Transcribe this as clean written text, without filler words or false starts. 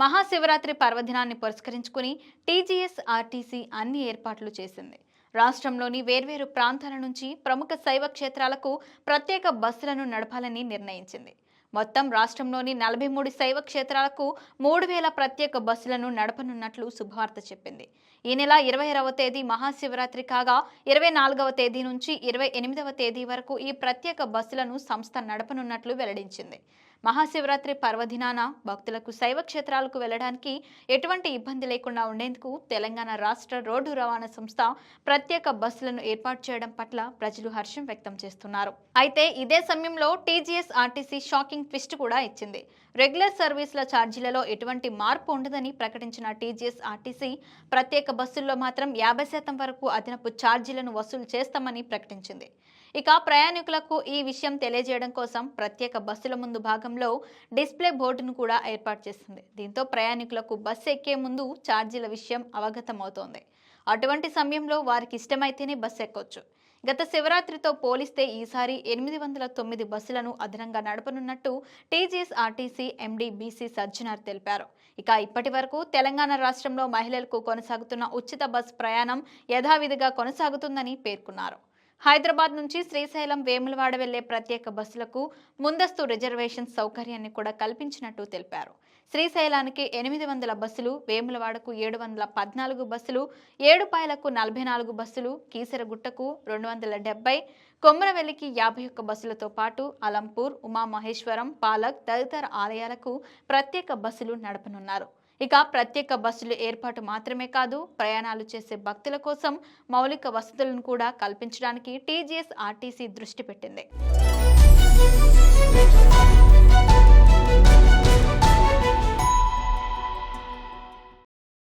మహాశివరాత్రి పర్వదినాన్ని పురస్కరించుకుని TGS RTC అన్ని ఏర్పాట్లు చేసింది. రాష్ట్రంలోని వేర్వేరు ప్రాంతాల నుంచి ప్రముఖ శైవ క్షేత్రాలకు ప్రత్యేక బస్సులను నడపాలని నిర్ణయించింది. మొత్తం రాష్ట్రంలోని 43 శైవ క్షేత్రాలకు 3000 ప్రత్యేక బస్సులను నడపనున్నట్లు శుభవార్త చెప్పింది. ఈ నెల 26వ తేదీ మహాశివరాత్రి కాగా 24వ తేదీ నుంచి 28వ తేదీ వరకు ఈ ప్రత్యేక బస్సులను సంస్థ నడపనున్నట్లు వెల్లడించింది. మహాశివరాత్రి పర్వదినాన భక్తులకు శైవ క్షేత్రాలకు వెళ్లడానికి ఎటువంటి ఇబ్బంది లేకుండా ఉండేందుకు తెలంగాణ రాష్ట్ర రోడ్డు రవాణా సంస్థ ప్రత్యేక బస్సులను ఏర్పాటు చేయడం పట్ల ప్రజలు హర్షం వ్యక్తం చేస్తున్నారు. అయితే ఇదే సమయంలో టీజీఎస్ ఆర్టీసీ షాకింగ్ ట్విస్ట్ కూడా ఇచ్చింది. రెగ్యులర్ సర్వీసుల ఛార్జీలలో ఎటువంటి మార్పు ఉండదని ప్రకటించిన టీజీఎస్ ఆర్టీసీ ప్రత్యేక బస్సుల్లో మాత్రం 50% వరకు అదనపు ఛార్జీలను వసూలు చేస్తామని ప్రకటించింది. ఇక ప్రయాణికులకు ఈ విషయం తెలియజేయడం కోసం ప్రత్యేక బస్సుల ముందు భాగంలో డిస్ప్లే బోర్డును కూడా ఏర్పాటు చేసింది. దీంతో ప్రయాణికులకు బస్సు ఎక్కే ముందు ఛార్జీల విషయం అవగతమవుతోంది. అటువంటి సమయంలో వారికి ఇష్టమైతేనే బస్సు ఎక్కొచ్చు. గత శివరాత్రితో పోలిస్తే ఈసారి 809 బస్సులను అదనంగా నడపనున్నట్టు TGS RTC MD VC Sajjanar తెలిపారు. ఇక ఇప్పటి వరకు తెలంగాణ రాష్ట్రంలో మహిళలకు కొనసాగుతున్న ఉచిత బస్సు ప్రయాణం యథావిధిగా కొనసాగుతుందని పేర్కొన్నారు. హైదరాబాద్ నుంచి శ్రీశైలం వేములవాడ వెళ్లే ప్రత్యేక బస్సులకు ముందస్తు రిజర్వేషన్ సౌకర్యాన్ని కూడా కల్పించినట్టు తెలిపారు. శ్రీశైలానికి 800 బస్సులు, వేములవాడకు 714 బస్సులు, ఏడుపాయలకు 44 బస్సులు, కీసరగుట్టకు 270, కొమరవెల్లికి 51 బస్సులతో పాటు అలంపూర్, ఉమామహేశ్వరం, పాలక్ తదితర ఆలయాలకు ప్రత్యేక బస్సులు నడపనున్నారు. ఇక ప్రత్యేక బస్సులు ఏర్పాటు మాత్రమే కాదు, ప్రయాణాలు చేసే భక్తుల కోసం మౌలిక వసతులను కూడా కల్పించడానికి టీజీఎస్ ఆర్టీసీ దృష్టి పెట్టింది.